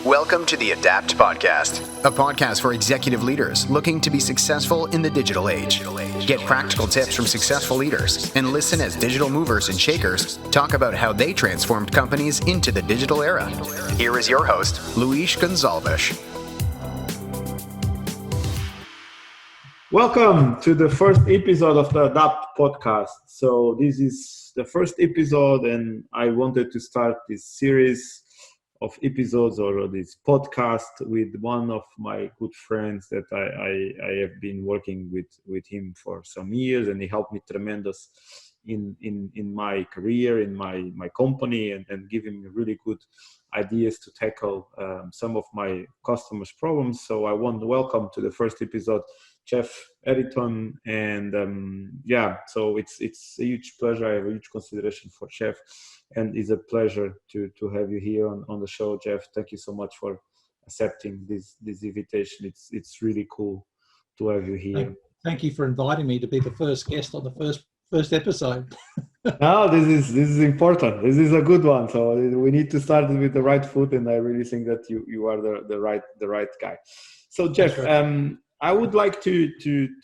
Welcome to the Adapt Podcast, a podcast for executive leaders looking to be successful in the digital age. Get practical tips from successful leaders and listen as digital movers and shakers talk about how they transformed companies into the digital era. Here is your host, Luis Gonzalez. Welcome to the first episode of the Adapt Podcast. So this is the first episode, and I wanted to start this series of episodes or this podcast with one of my good friends that I have been working with him for some years, and he helped me tremendous in my career, in my company, and giving me really good ideas to tackle some of my customers' problems. So I want to welcome to the first episode Geoff Hetherington, and so it's a huge pleasure. I have a huge consideration for Geoff, and it's a pleasure to have you here on the show, Geoff. Thank you so much for accepting this invitation. It's really cool to have you here. Thank you for inviting me to be the first guest on the first episode. No, this is important. This is a good one. So we need to start with the right foot, and I really think that you are the right guy. So Geoff, I would like to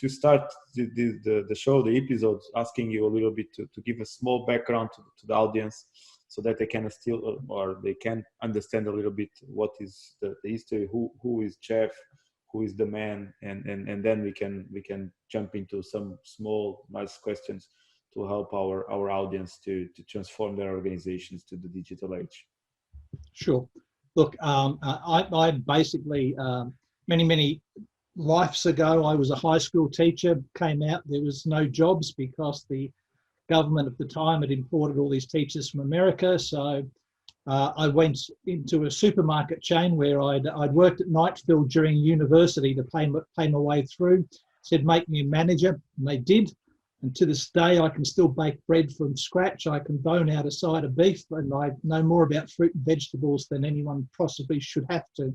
start the show, the episode, asking you a little bit to give a small background to the audience, so that they can understand a little bit what is the history, who is Geoff, who is the man, and then we can jump into some small nice questions to help our audience to transform their organizations to the digital age. Sure. Look, I basically many lives ago, I was a high school teacher, came out, there was no jobs because the government at the time had imported all these teachers from America. So I went into a supermarket chain where I'd worked at Nightfield during university to pay my way through, said, make me a manager, and they did. And to this day, I can still bake bread from scratch. I can bone out a side of beef, and I know more about fruit and vegetables than anyone possibly should have to.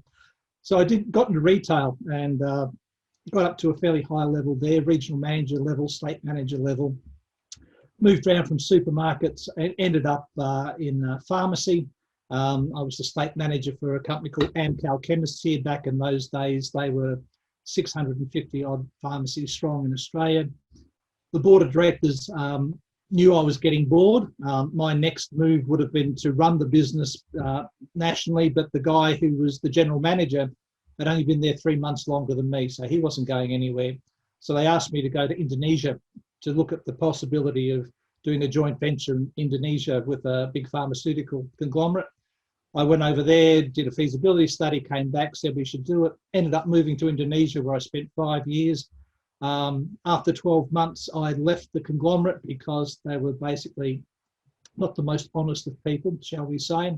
So I got into retail and got up to a fairly high level there, regional manager level, state manager level. Moved around from supermarkets and ended up in pharmacy. I was the state manager for a company called Amcal Chemists here. Back in those days, they were 650 odd pharmacies strong in Australia. The board of directors knew I was getting bored. My next move would have been to run the business nationally, but the guy who was the general manager had only been there 3 months longer than me, so he wasn't going anywhere. So they asked me to go to Indonesia to look at the possibility of doing a joint venture in Indonesia with a big pharmaceutical conglomerate. I went over there, did a feasibility study, came back, said we should do it, ended up moving to Indonesia where I spent 5 years. After 12 months, I left the conglomerate because they were basically not the most honest of people, shall we say.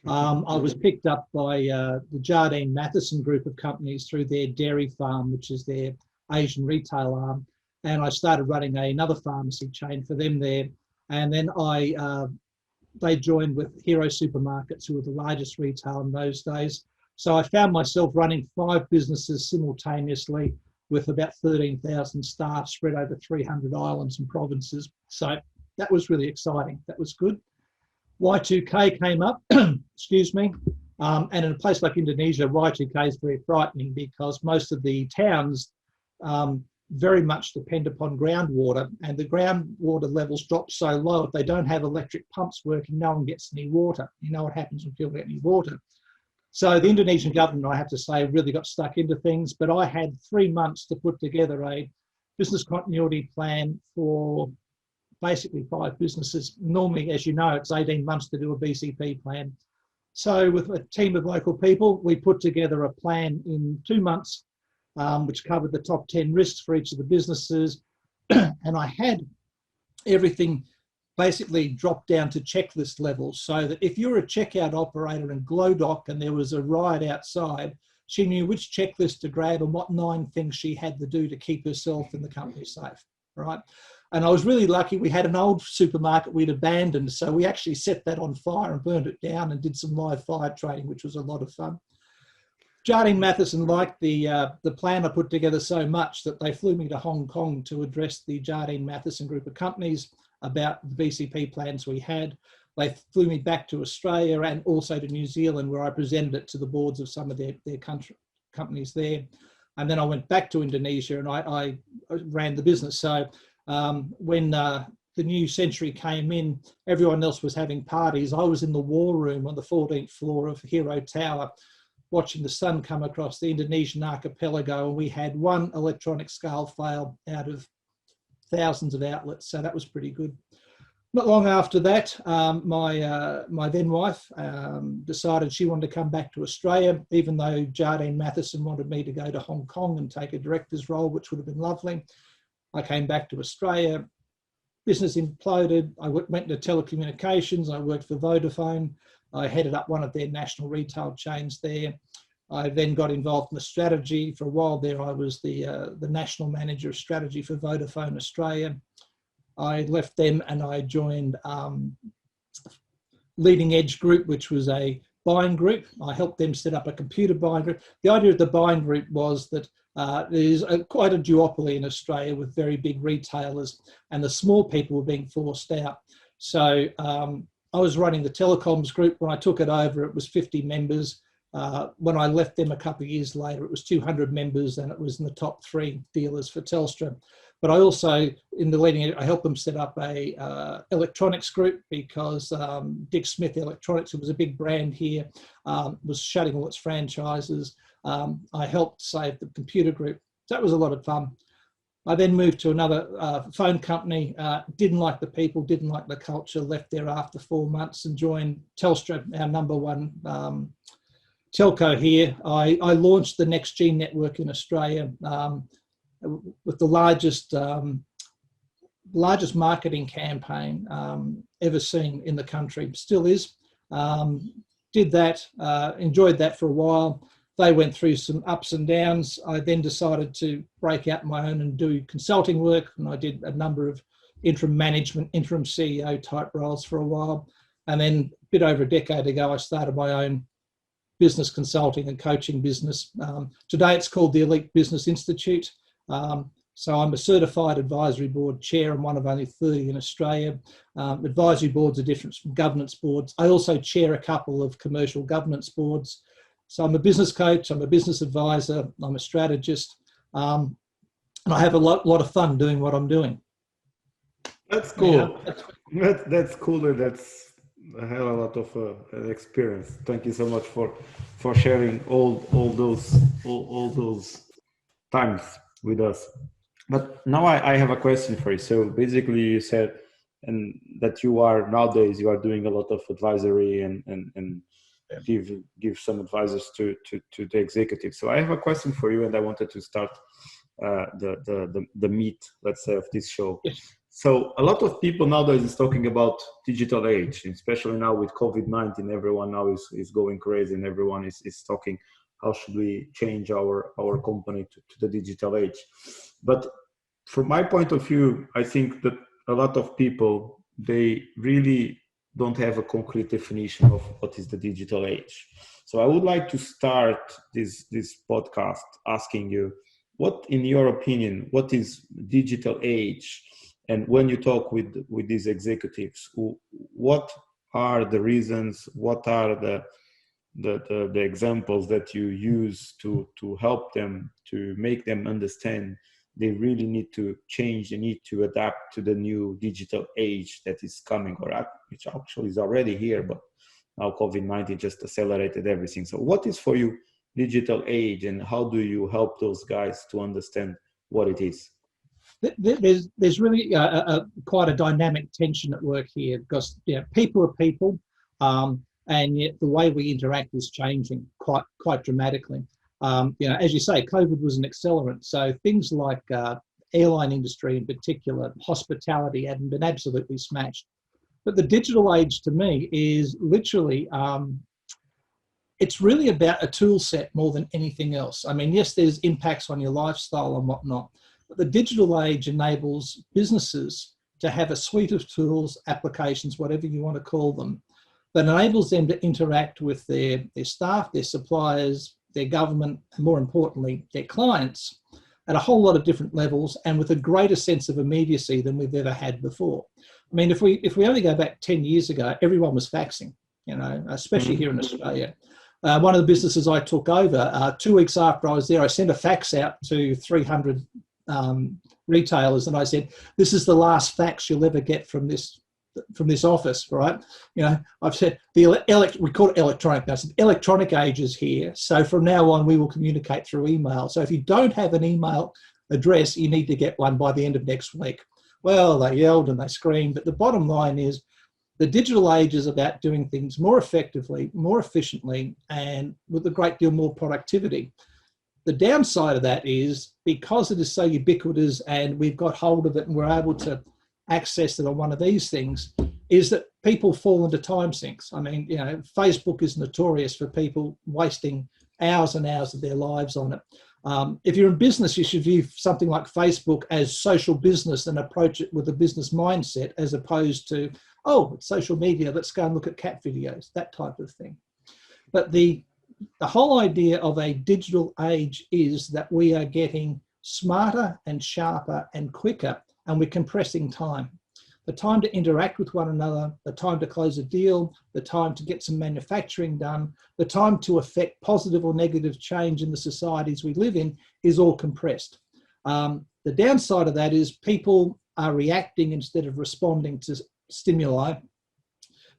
I was picked up by the Jardine Matheson group of companies through their dairy farm, which is their Asian retail arm. And I started running another pharmacy chain for them there. And then they joined with Hero Supermarkets, who were the largest retail in those days. So I found myself running 5 businesses simultaneously, with about 13,000 staff spread over 300 islands and provinces. So that was really exciting. That was good. Y2K came up, excuse me. And in a place like Indonesia, Y2K is very frightening because most of the towns very much depend upon groundwater, and the groundwater levels drop so low, if they don't have electric pumps working, no one gets any water. You know what happens when people get any water. So the Indonesian government, I have to say, really got stuck into things, but I had 3 months to put together a business continuity plan for basically 5 businesses. Normally, as you know, it's 18 months to do a BCP plan. So with a team of local people, we put together a plan in 2 months, which covered the top 10 risks for each of the businesses. And I had everything basically dropped down to checklist levels, so that if you're a checkout operator in Glowdock and there was a riot outside, she knew which checklist to grab and what 9 things she had to do to keep herself and the company safe, right? And I was really lucky. We had an old supermarket we'd abandoned, so we actually set that on fire and burned it down and did some live fire training, which was a lot of fun. Jardine Matheson liked the plan I put together so much that they flew me to Hong Kong to address the Jardine Matheson group of companies about the BCP plans we had. they flew me back to Australia and also to New Zealand, where I presented it to the boards of some of their companies there. And then I went back to Indonesia and I ran the business. So when the new century came in, everyone else was having parties. I was in the war room on the 14th floor of Hero Tower, watching the sun come across the Indonesian archipelago, and we had one electronic scale fail out of thousands of outlets. So that was pretty good. Not long after that, my then wife decided she wanted to come back to Australia, even though Jardine Matheson wanted me to go to Hong Kong and take a director's role, which would have been lovely. I came back to Australia. Business imploded. I went into telecommunications. I worked for Vodafone. I headed up one of their national retail chains there. I then got involved in the strategy. For a while there, I was the national manager of strategy for Vodafone Australia. I left them and I joined Leading Edge Group, which was a buying group. I helped them set up a computer buying group. The idea of the buying group was that there's quite a duopoly in Australia with very big retailers, and the small people were being forced out. So I was running the telecoms group. When I took it over, it was 50 members. When I left them a couple of years later, it was 200 members, and it was in the top 3 dealers for Telstra. But I also, in the leading, I helped them set up a electronics group because Dick Smith Electronics, who was a big brand here, was shutting all its franchises. I helped save the computer group. So that was a lot of fun. I then moved to another phone company, didn't like the people, didn't like the culture, left there after 4 months and joined Telstra, our #1 telco here. I launched the NextG network in Australia with the largest marketing campaign ever seen in the country, still is. Did that, enjoyed that for a while. They went through some ups and downs. I then decided to break out my own and do consulting work, and I did a number of interim management, interim CEO type roles for a while. And then a bit over a decade ago, I started my own business consulting and coaching business. Today it's called the Elite Business Institute. So I'm a certified advisory board chair and one of only 30 in Australia. Advisory boards are different from governance boards. I also chair a couple of commercial governance boards. So I'm a business coach, I'm a business advisor, I'm a strategist, and I have a lot of fun doing what I'm doing. That's cool. Yeah, that's cool. That's a hell of a lot of experience. Thank you so much for sharing all those times with us. But now I have a question for you. So basically you said that you are nowadays doing a lot of advisory and give some advices to the executives. So I have a question for you, and I wanted to start the meat, let's say, of this show. Yes. So a lot of people nowadays is talking about digital age, especially now with COVID-19. Everyone now is going crazy, and everyone is talking how should we change our company to the digital age. But from my point of view, I think that a lot of people, they really don't have a concrete definition of what is the digital age. So I would like to start this podcast asking you, what, in your opinion, what is digital age? And when you talk with these executives, what are the reasons? What are the examples that you use to help them, to make them understand they really need to change, they need to adapt to the new digital age that is coming, which actually is already here, but now COVID-19 just accelerated everything. So what is for you digital age, and how do you help those guys to understand what it is? There's really quite a dynamic tension at work here, because people are people, and yet the way we interact is changing quite dramatically. As you say, COVID was an accelerant. So things like airline industry in particular, hospitality hadn't been absolutely smashed. But the digital age to me is literally, it's really about a tool set more than anything else. I mean, yes, there's impacts on your lifestyle and whatnot, but the digital age enables businesses to have a suite of tools, applications, whatever you want to call them, that enables them to interact with their staff, their suppliers, their government, and more importantly, their clients at a whole lot of different levels and with a greater sense of immediacy than we've ever had before. I mean, if we only go back 10 years ago, everyone was faxing, especially here in Australia. One of the businesses I took over, 2 weeks after I was there, I sent a fax out to 300 retailers, and I said, "This is the last fax you'll ever get from this office, right?" I've said we call it electronic now. I said, electronic age is here, so from now on we will communicate through email. So if you don't have an email address, you need to get one by the end of next week. Well, they yelled and they screamed, but the bottom line is the digital age is about doing things more effectively, more efficiently, and with a great deal more productivity. The downside of that is, because it is so ubiquitous and we've got hold of it and we're able to access it on one of these things, is that people fall into time sinks. I mean, Facebook is notorious for people wasting hours and hours of their lives on it. If you're in business, you should view something like Facebook as social business and approach it with a business mindset, as opposed to, oh, it's social media, let's go and look at cat videos, that type of thing. But the whole idea of a digital age is that we are getting smarter and sharper and quicker, and we're compressing time. The time to interact with one another, the time to close a deal, the time to get some manufacturing done, the time to affect positive or negative change in the societies we live in is all compressed. The downside of that is people are reacting instead of responding to stimuli.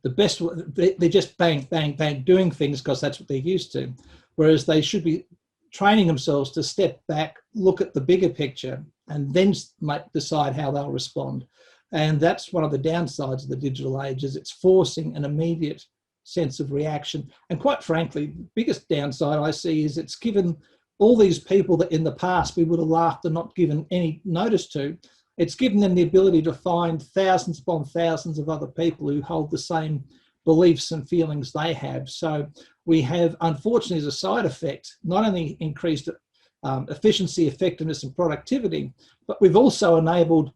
They're just bang, bang, bang doing things because that's what they're used to. Whereas they should be training themselves to step back, look at the bigger picture, and then decide how they'll respond. And that's one of the downsides of the digital age, is it's forcing an immediate sense of reaction. And quite frankly, the biggest downside I see is it's given all these people that in the past we would have laughed and not given any notice to, it's given them the ability to find thousands upon thousands of other people who hold the same beliefs and feelings they have. So we have, unfortunately, as a side effect, not only increased efficiency, effectiveness and productivity, but we've also enabled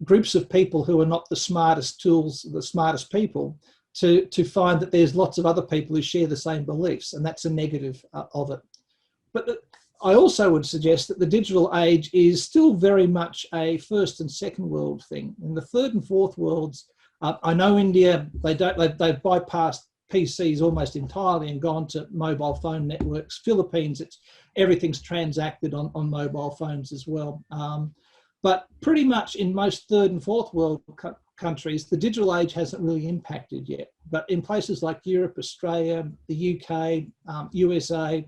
groups of people who are not the smartest tools, the smartest people, to find that there's lots of other people who share the same beliefs, and that's a negative of it. But I also would suggest that the digital age is still very much a first and second world thing. In the third and fourth worlds, I know India, they've bypassed PCs almost entirely and gone to mobile phone networks. Philippines, everything's transacted on mobile phones as well. But pretty much in most third and fourth world countries, the digital age hasn't really impacted yet. But in places like Europe, Australia, the UK, USA,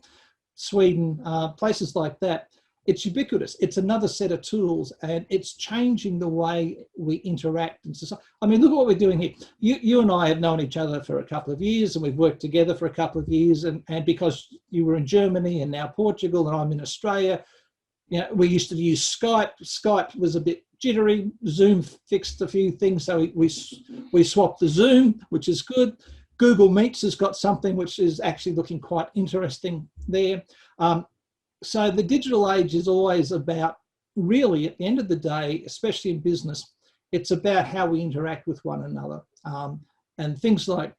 Sweden, places like that, it's ubiquitous. It's another set of tools, and it's changing the way we interact in society. I mean, look at what we're doing here. You and I have known each other for a couple of years, and we've worked together for a couple of years. And because you were in Germany and now Portugal, and I'm in Australia, we used to use Skype. Skype was a bit jittery. Zoom fixed a few things, so we swapped the Zoom, which is good. Google Meets has got something which is actually looking quite interesting there. So the digital age is always about, really, at the end of the day, especially in business, it's about how we interact with one another. And things like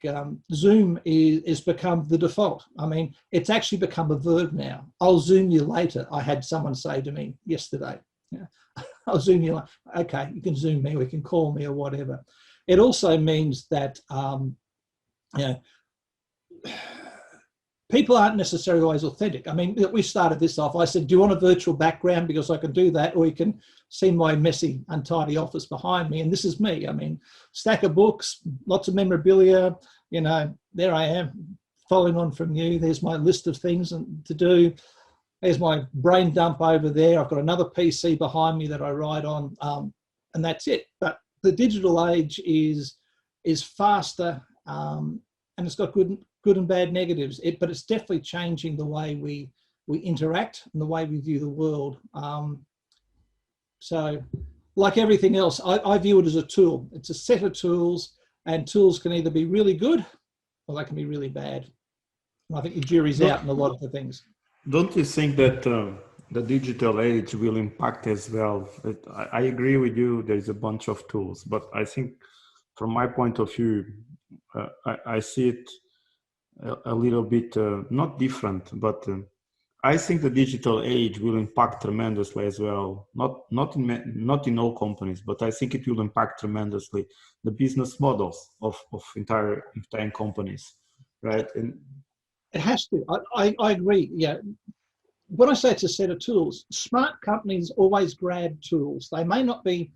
Zoom is become the default. I mean, it's actually become a verb now. I'll Zoom you later. I had someone say to me yesterday, I'll Zoom you later. Okay, you can Zoom me, or you can call me, or whatever. It also means that, people aren't necessarily always authentic. I mean, we started this off. I said, do you want a virtual background? Because I can do that, or you can see my messy, untidy office behind me. And this is me. I mean, stack of books, lots of memorabilia, there I am, following on from you. There's my list of things to do. There's my brain dump over there. I've got another PC behind me that I write on, and that's it. But the digital age is faster, and it's got good and bad negatives, but it's definitely changing the way we interact and the way we view the world. So like everything else, I view it as a tool. It's a set of tools, and tools can either be really good or they can be really bad. And I think the jury's out in a lot of the things. Don't you think that the digital age will impact as well? I agree with you, there's a bunch of tools, but I think from my point of view, I see it a little bit, not different, but I think the digital age will impact tremendously as well. Not in all companies, but I think it will impact tremendously the business models of entire companies, right? And It has to. I agree. Yeah. When I say it's a set of tools, smart companies always grab tools. They may not be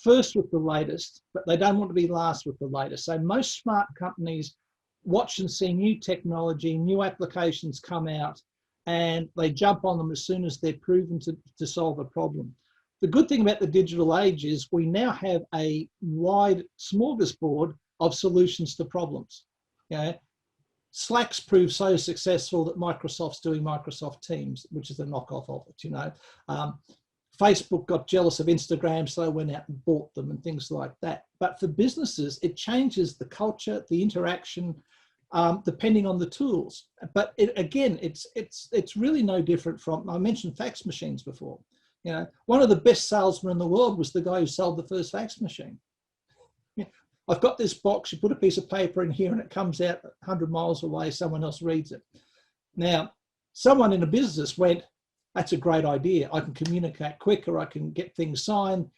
first with the latest, but they don't want to be last with the latest. So most smart companies watch and see new technology, new applications come out, and they jump on them as soon as they're proven to solve a problem. The good thing about the digital age is we now have a wide smorgasbord of solutions to problems. Okay? Slack's proved so successful that Microsoft's doing Microsoft Teams, which is a knockoff of it, Facebook got jealous of Instagram, so they went out and bought them and things like that. But for businesses, it changes the culture, the interaction, depending on the tools. But it's really no different from, I mentioned fax machines before. One of the best salesmen in the world was the guy who sold the first fax machine. I've got this box, you put a piece of paper in here and it comes out 100 miles away, someone else reads it. Now, someone in a business went, that's a great idea. I can communicate quicker, I can get things signed.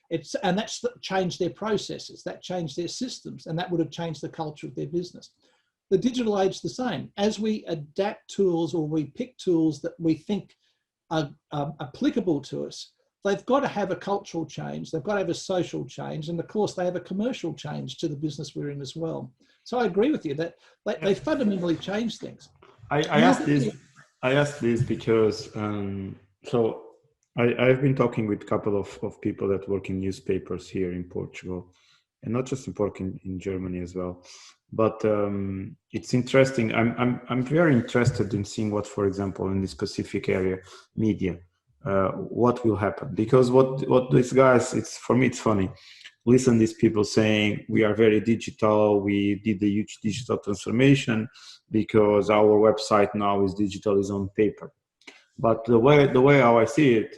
And that's changed their processes, that changed their systems, and that would have changed the culture of their business. The digital age is the same. As we adapt tools or we pick tools that we think are applicable to us, they've got to have a cultural change, they've got to have a social change, and of course they have a commercial change to the business we're in as well. So I agree with you that they fundamentally change things. I asked this because I've been talking with a couple of people that work in newspapers here in Portugal, and not just in Portugal, in Germany as well. But it's interesting. I'm very interested in seeing what, for example, in this specific area, media, what will happen, because what these guys, for me it's funny. Listen, these people saying we are very digital, we did a huge digital transformation because our website now is digital, is on paper. But the way how I see it,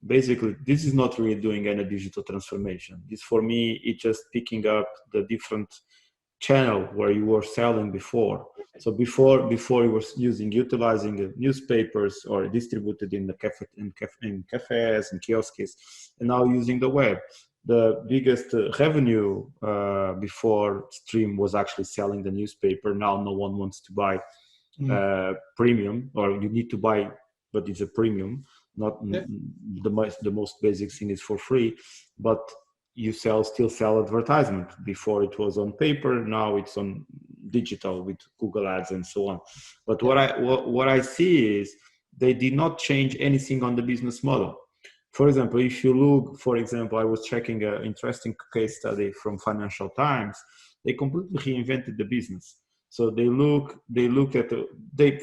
basically, this is not really doing any digital transformation. This, for me, it's just picking up the different channel where you were selling before. So before you were utilizing newspapers or distributed in the cafes and kiosks, and now using the web. The biggest revenue before stream was actually selling the newspaper. Now no one wants to buy premium, or you need to buy, but it's a premium. Not the most basic thing is for free, but you still sell advertisement. Before it was on paper, now it's on digital with Google Ads and so on. But what I see is they did not change anything on the business model. For example, if you look, for example, I was checking an interesting case study from Financial Times. They completely reinvented the business. So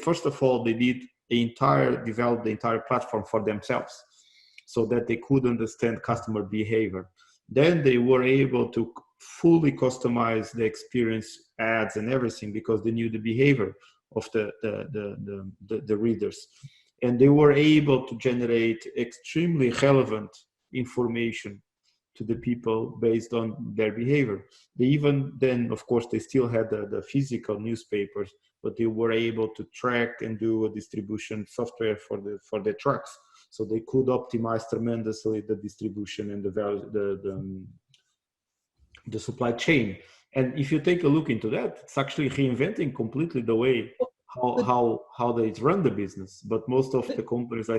first of all, they did develop the entire platform for themselves so that they could understand customer behavior. Then they were able to fully customize the experience, ads and everything, because they knew the behavior of the readers. And they were able to generate extremely relevant information to the people based on their behavior. They even then, of course, they still had the physical newspapers, but they were able to track and do a distribution software for the trucks. So they could optimize tremendously the distribution and the supply chain. And if you take a look into that, it's actually reinventing completely the way how they run the business. But most of the companies, they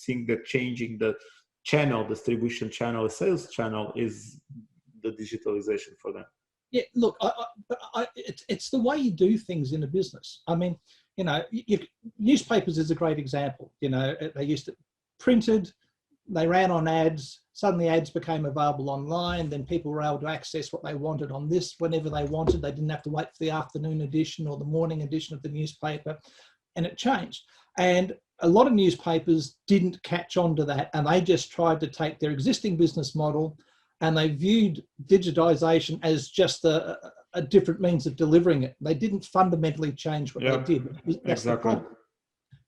think that changing the channel, distribution channel, sales channel is the digitalization for them. Yeah, look, it's the way you do things in a business. I mean, newspapers is a great example. They used to printed, they ran on ads, suddenly ads became available online, then people were able to access what they wanted on this whenever they wanted. They didn't have to wait for the afternoon edition or the morning edition of the newspaper, and it changed. And a lot of newspapers didn't catch on to that, and they just tried to take their existing business model and they viewed digitization as just a different means of delivering it. They didn't fundamentally change what they did. That's the problem.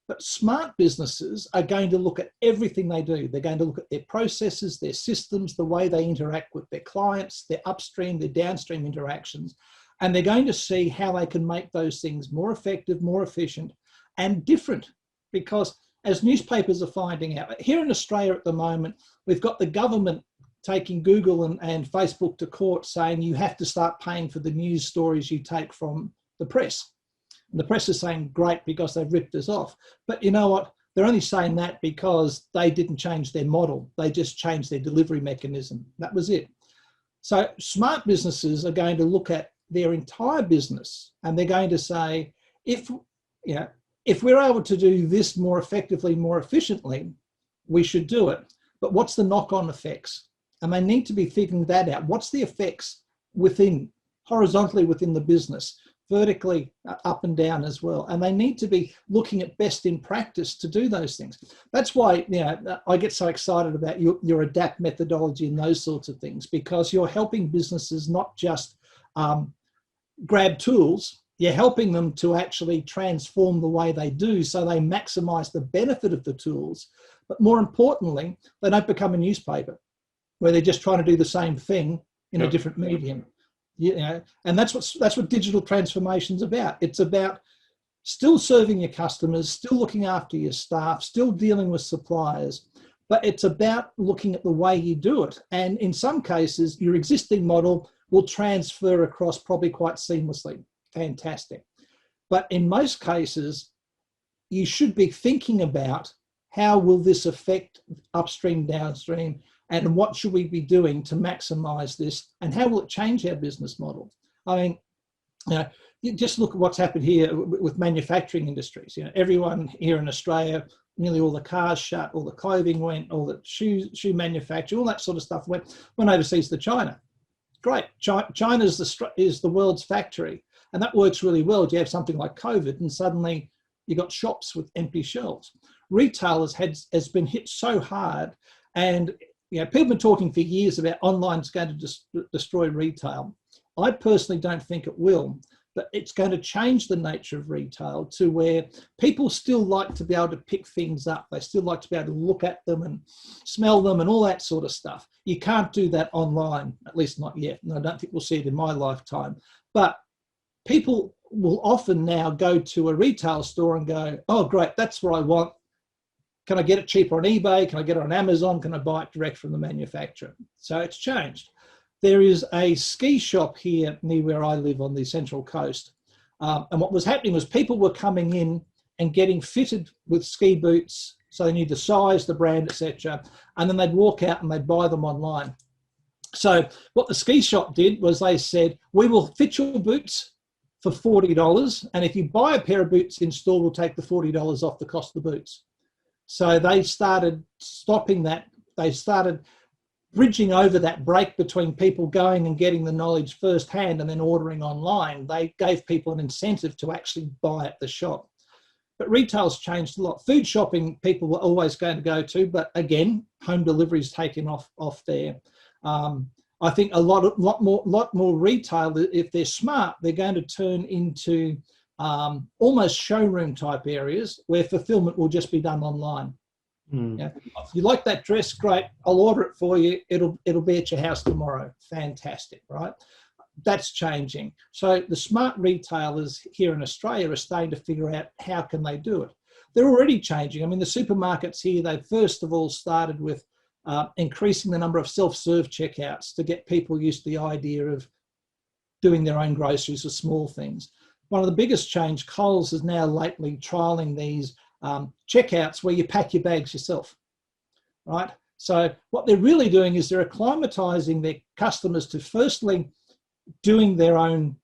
But smart businesses are going to look at everything they do. They're going to look at their processes, their systems, the way they interact with their clients, their upstream, their downstream interactions, and they're going to see how they can make those things more effective, more efficient, and different. Because as newspapers are finding out, here in Australia at the moment, we've got the government taking Google and Facebook to court saying you have to start paying for the news stories you take from the press. And the press is saying, great, because they've ripped us off. But you know what? They're only saying that because they didn't change their model. They just changed their delivery mechanism. That was it. So smart businesses are going to look at their entire business and they're going to say, if we're able to do this more effectively, more efficiently, we should do it. But what's the knock-on effects? And they need to be figuring that out. What's the effects horizontally within the business, vertically up and down as well? And they need to be looking at best in practice to do those things. That's why I get so excited about your ADAPT methodology and those sorts of things, because you're helping businesses not just grab tools, you're helping them to actually transform the way they do so they maximize the benefit of the tools. But more importantly, they don't become a newspaper where they're just trying to do the same thing in a different medium. And that's what digital transformation's about. It's about still serving your customers, still looking after your staff, still dealing with suppliers, but it's about looking at the way you do it. And in some cases, your existing model will transfer across probably quite seamlessly. Fantastic. But in most cases, you should be thinking about how will this affect upstream, downstream, and what should we be doing to maximize this, and how will it change our business model? I mean, you just look at what's happened here with manufacturing industries. Everyone here in Australia, nearly all the cars shut, all the clothing went, all the shoe manufacturing, all that sort of stuff went overseas to China. Great. China is the world's factory, and that works really well. You have something like COVID, and suddenly you got shops with empty shelves. Retailers has been hit so hard, and people have been talking for years about online's going to destroy retail. I personally don't think it will, but it's going to change the nature of retail to where people still like to be able to pick things up. They still like to be able to look at them and smell them and all that sort of stuff. You can't do that online, at least not yet. And I don't think we'll see it in my lifetime. But people will often now go to a retail store and go, oh, great, that's what I want. Can I get it cheaper on eBay? Can I get it on Amazon? Can I buy it direct from the manufacturer? So it's changed. There is a ski shop here near where I live on the Central Coast. And what was happening was people were coming in and getting fitted with ski boots. So they knew the size, the brand, etc. And then they'd walk out and they'd buy them online. So what the ski shop did was they said, we will fit your boots for $40. And if you buy a pair of boots in store, we'll take the $40 off the cost of the boots. So they started stopping that. They started bridging over that break between people going and getting the knowledge firsthand and then ordering online. They gave people an incentive to actually buy at the shop. But retail's changed a lot. Food shopping, people were always going to go to, but again, home delivery's taken off there. I think a lot more retail, if they're smart, they're going to turn into almost showroom type areas where fulfillment will just be done online. If you like that dress, great, I'll order it for you. It'll be at your house tomorrow. Fantastic, right? That's changing. So the smart retailers here in Australia are starting to figure out how can they do it. They're already changing. I mean, the supermarkets here, they first of all started with increasing the number of self-serve checkouts to get people used to the idea of doing their own groceries or small things. One of the biggest change, Coles is now lately trialling these checkouts where you pack your bags yourself, right? So what they're really doing is they're acclimatizing their customers to firstly doing their own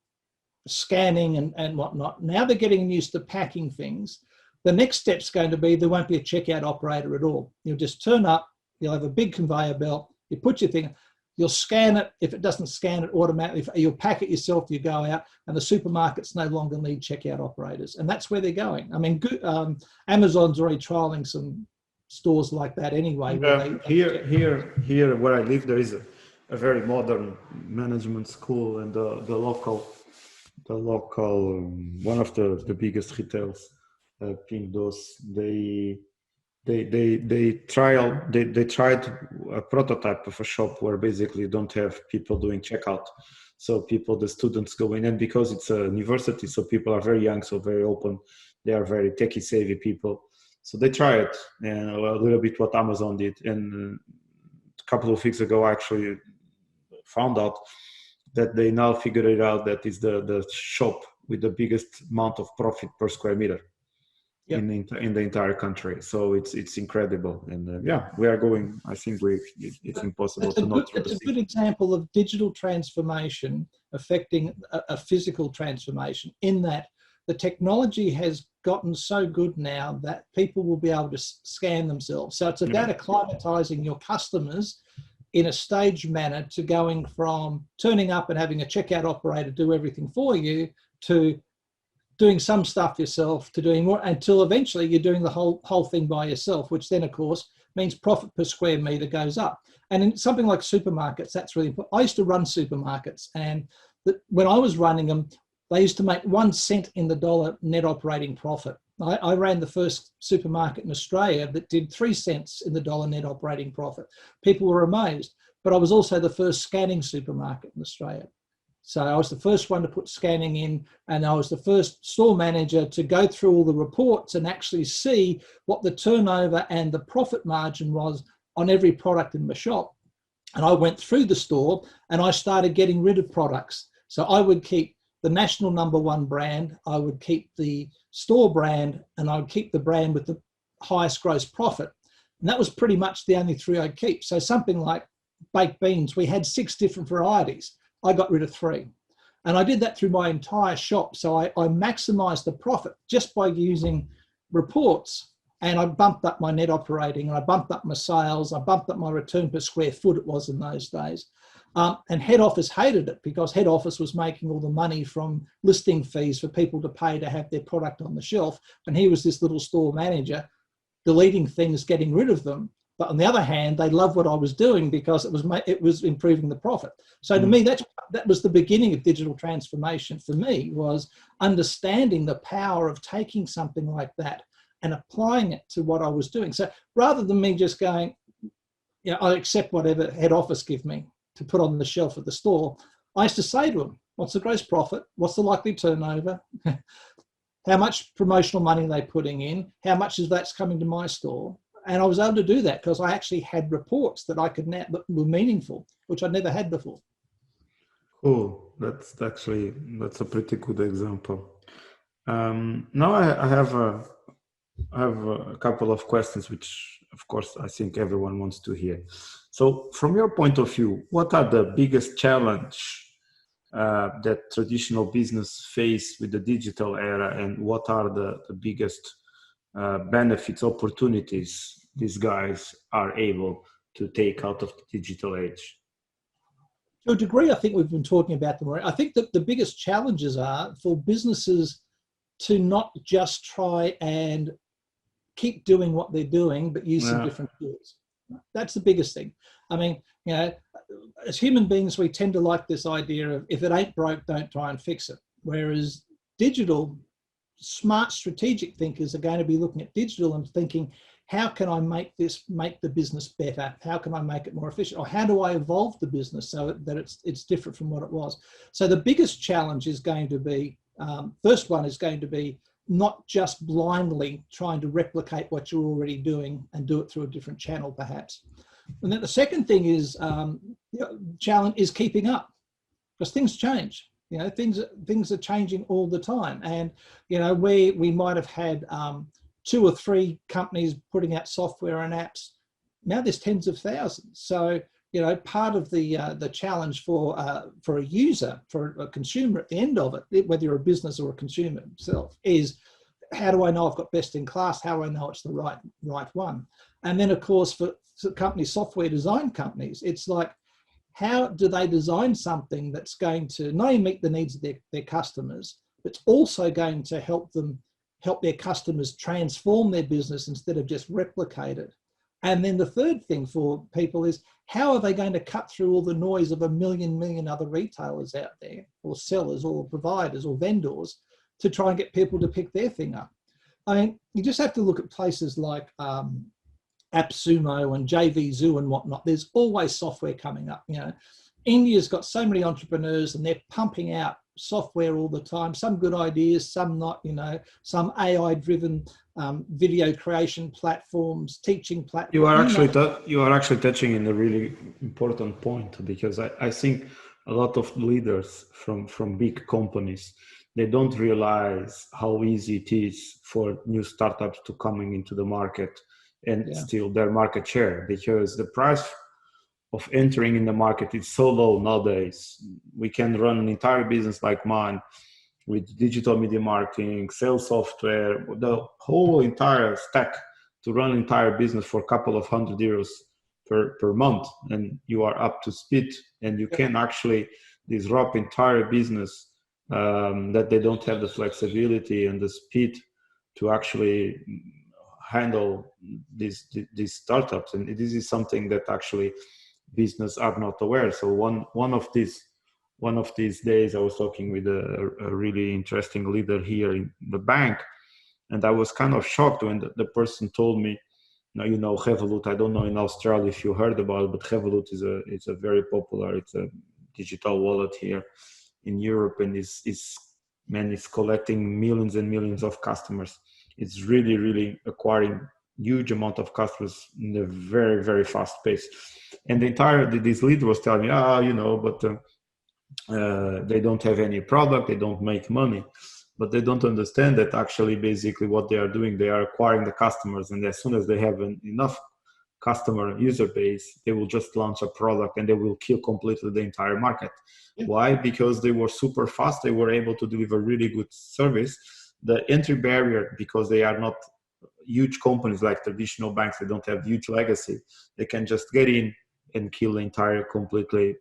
scanning and whatnot. Now they're getting used to packing things. The next step's going to be there won't be a checkout operator at all. You'll just turn up, you'll have a big conveyor belt, you put your thing, you'll scan it. If it doesn't scan it automatically, you'll pack it yourself, you go out, and the supermarkets no longer need checkout operators. And that's where they're going. I mean, Amazon's already trialing some stores like that anyway. Here where I live, there is a very modern management school, and the local one of the biggest retailers, Pindos, they tried a prototype of a shop where basically you don't have people doing checkout. So the students go in, and because it's a university, so people are very young, so very open. They are very techie savvy people. So they try it, and a little bit what Amazon did. And a couple of weeks ago, I actually found out that they now figured it out that is the shop with the biggest amount of profit per square meter. Yep. in the entire country. So it's incredible. And we are going, I think it's impossible to not. It's a good example of digital transformation affecting a physical transformation, in that the technology has gotten so good now that people will be able to scan themselves. So it's about acclimatizing your customers in a staged manner to going from turning up and having a checkout operator do everything for you to doing some stuff yourself, to doing more, until eventually you're doing the whole thing by yourself, which then of course means profit per square meter goes up. And in something like supermarkets, that's really important. I used to run supermarkets, and when I was running them, they used to make 1 cent in the dollar net operating profit. I ran the first supermarket in Australia that did 3 cents in the dollar net operating profit. People were amazed, but I was also the first scanning supermarket in Australia. So I was the first one to put scanning in, and I was the first store manager to go through all the reports and actually see what the turnover and the profit margin was on every product in the shop. And I went through the store and I started getting rid of products. So I would keep the national #1 brand, I would keep the store brand, and I would keep the brand with the highest gross profit. And that was pretty much the only 3 I'd keep. So something like baked beans, we had 6 different varieties. I got rid of 3. And I did that through my entire shop. So I maximized the profit just by using reports, and I bumped up my net operating, and I bumped up my sales, I bumped up my return per square foot, it was in those days. And head office hated it, because head office was making all the money from listing fees for people to pay to have their product on the shelf. And he was this little store manager deleting things, getting rid of them. But on the other hand, they loved what I was doing because it was improving the profit. So to me, that was the beginning of digital transformation for me, was understanding the power of taking something like that and applying it to what I was doing. So rather than me just going, I accept whatever head office give me to put on the shelf at the store, I used to say to them, what's the gross profit? What's the likely turnover? How much promotional money are they putting in? How much is that's coming to my store? And I was able to do that because I actually had reports that I could now that were meaningful, which I'd never had before. Cool. That's a pretty good example. Now I have a couple of questions, which of course I think everyone wants to hear. So from your point of view, what are the biggest challenge that traditional business face with the digital era, and what are the biggest benefits, opportunities these guys are able to take out of the digital age? To a degree, I think we've been talking about them already. I think that the biggest challenges are for businesses to not just try and keep doing what they're doing, but use some different tools. That's the biggest thing. I mean, as human beings, we tend to like this idea of if it ain't broke, don't try and fix it. Whereas digital, smart strategic thinkers are going to be looking at digital and thinking, how can I make the business better? How can I make it more efficient? Or how do I evolve the business so that it's different from what it was? So the biggest challenge is going to be, first one is going to be not just blindly trying to replicate what you're already doing and do it through a different channel perhaps. And then the second thing is, challenge is keeping up, because things change. Things are changing all the time. And, we might have had 2 or 3 companies putting out software and apps. Now there's tens of thousands. So, part of the challenge for a user, for a consumer at the end of it, whether you're a business or a consumer itself, is how do I know I've got best in class? How do I know it's the right one? And then, of course, for companies, software design companies, it's like, how do they design something that's going to not only meet the needs of their customers, but it's also going to help their customers transform their business instead of just replicate it? And then the third thing for people is, how are they going to cut through all the noise of a million other retailers out there, or sellers, or providers, or vendors, to try and get people to pick their thing up? I mean, you just have to look at places like AppSumo and JVZoo and whatnot. There's always software coming up. India's got so many entrepreneurs, and they're pumping out software all the time, some good ideas, some not, some AI-driven video creation platforms, teaching platforms. You are actually touching in a really important point, because I think a lot of leaders from big companies, they don't realize how easy it is for new startups to coming into the market and steal their market share, because the price of entering in the market is so low nowadays. We can run an entire business like mine with digital media marketing, sales software, the whole entire stack, to run an entire business for a couple of €100 per month, and you are up to speed, and you can actually disrupt entire business that they don't have the flexibility and the speed to actually handle these startups. And this is something that actually business are not aware. So one of these days, I was talking with a really interesting leader here in the bank, and I was kind of shocked when the person told me, Revolut. I don't know in Australia if you heard about it, but Revolut is a very popular. It's a digital wallet here in Europe, and it's collecting millions and millions of customers. It's really, really acquiring huge amount of customers in a very, very fast pace. And this leader was telling me, but they don't have any product, they don't make money. But they don't understand that actually basically what they are doing, they are acquiring the customers, and as soon as they have enough customer user base, they will just launch a product and they will kill completely the entire market. Why? Because they were super fast, they were able to deliver really good service. The entry barrier, because they are not huge companies like traditional banks, they don't have huge legacy, they can just get in and kill the entire completely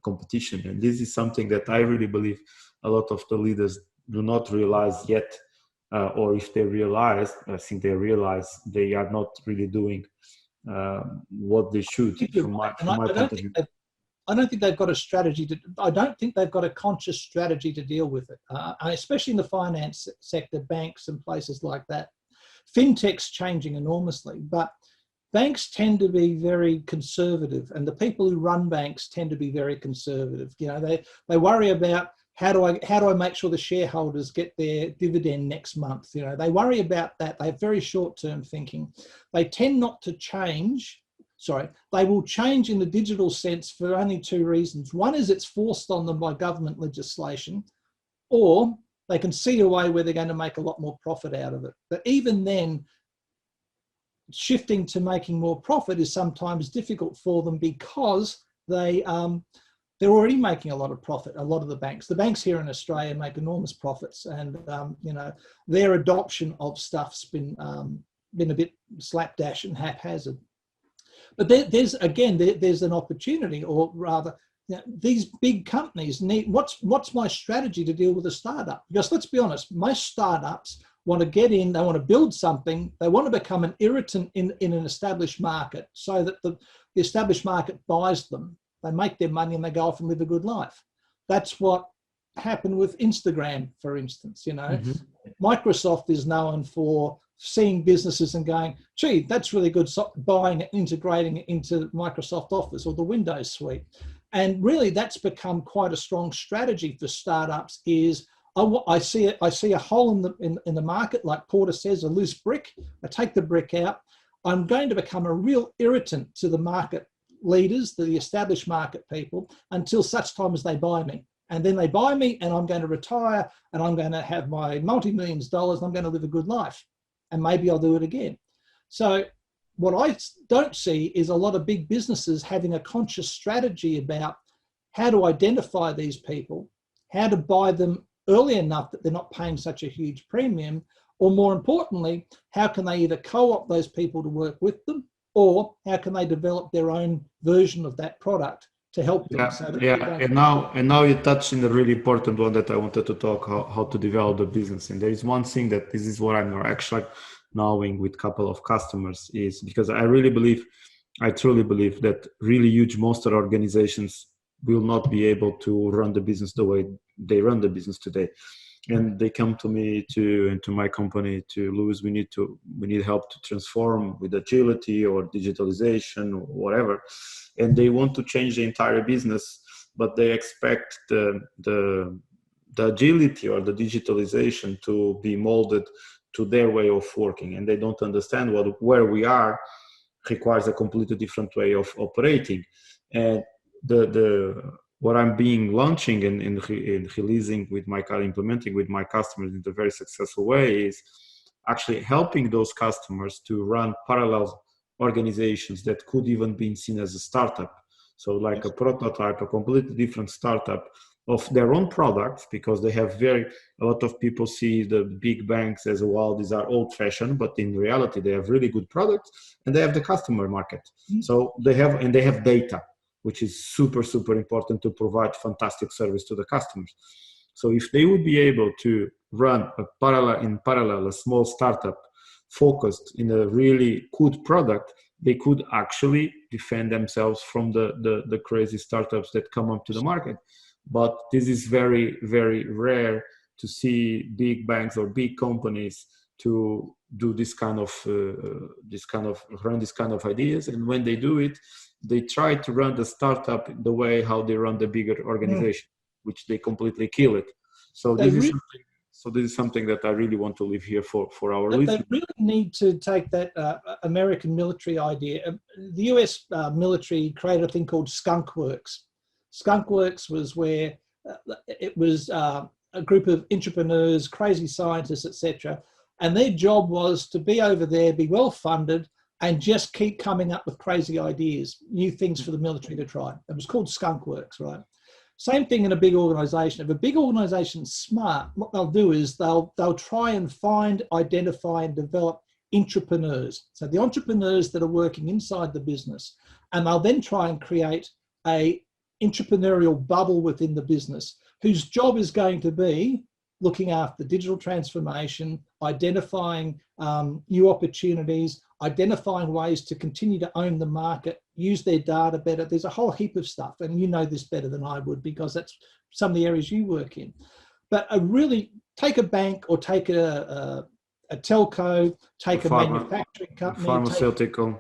competition. And this is something that I really believe a lot of the leaders do not realize yet, or if they realize, I think they realize they are not really doing what they should. From my point of view, I don't think they've got a strategy I don't think they've got a conscious strategy to deal with it, especially in the finance sector, banks and places like that. Fintech's changing enormously, but banks tend to be very conservative, and the people who run banks tend to be very conservative. They worry about how do I make sure the shareholders get their dividend next month. They worry about that. They have very short-term thinking. They tend not to change. They will change in the digital sense for only two reasons. One is it's forced on them by government legislation, or they can see a way where they're going to make a lot more profit out of it. But even then, shifting to making more profit is sometimes difficult for them, because they're already making a lot of profit. A lot of the banks here in Australia make enormous profits, and their adoption of stuff's been a bit slapdash and haphazard. But there's an opportunity, or rather, these big companies need. What's my strategy to deal with a startup? Because let's be honest, most startups want to get in, they want to build something, they want to become an irritant in an established market, so that the established market buys them. They make their money and they go off and live a good life. That's what happened with Instagram, for instance. Microsoft is known for seeing businesses and going, gee, that's really good, buying it, integrating it into Microsoft Office or the Windows suite. And really that's become quite a strong strategy for startups. Is I see a hole in the market, like Porter says, a loose brick. I take the brick out. I'm going to become a real irritant to the market leaders, the established market people, until such time as they buy me. And then they buy me, and I'm going to retire, and I'm going to have my multi-millions dollars, and I'm going to live a good life. And maybe I'll do it again. So what I don't see is a lot of big businesses having a conscious strategy about how to identify these people, how to buy them early enough that they're not paying such a huge premium, or more importantly, how can they either co-opt those people to work with them, or how can they develop their own version of that product to help them? And now you touched on a really important one that I wanted to talk, how to develop the business. And there is one thing that this is what I'm actually knowing with a couple of customers, is because I truly believe that really huge monster organizations will not be able to run the business the way they run the business today. And they come to me and to my company, to Lewis, we need help to transform with agility or digitalization or whatever. And they want to change the entire business, but they expect the agility or the digitalization to be molded to their way of working, and they don't understand where we are requires a completely different way of operating. And what I'm launching and releasing with implementing with my customers in a very successful way is actually helping those customers to run parallel organizations that could even be seen as a startup. So like a prototype, a completely different startup of their own products, because they have a lot of people see the big banks as well, these are old fashioned, but in reality they have really good products, and they have the customer market. So they have data, which is super, super important to provide fantastic service to the customers. So if they would be able to run in parallel a small startup focused in a really good product, they could actually defend themselves from the crazy startups that come up to the market. But this is very, very rare to see big banks or big companies to do this kind of ideas. And when they do it, they try to run the startup the way how they run the bigger organization, which they completely kill it. So this is something that I really want to leave here for our listeners. They really need to take that American military idea. The US military created a thing called Skunk Works. Skunk Works was where it was a group of entrepreneurs, crazy scientists, etc. And their job was to be over there, be well funded, and just keep coming up with crazy ideas, new things for the military to try. It was called Skunk Works, right? Same thing in a big organization. If a big organization's smart, what they'll do is they'll try and find, identify, and develop entrepreneurs. So the entrepreneurs that are working inside the business, and they'll then try and create a entrepreneurial bubble within the business whose job is going to be looking after digital transformation, identifying new opportunities, identifying ways to continue to own the market, use their data better. There's a whole heap of stuff, and you know this better than I would because that's some of the areas you work in. But really take a bank or take a telco, take a manufacturing company, pharmaceutical,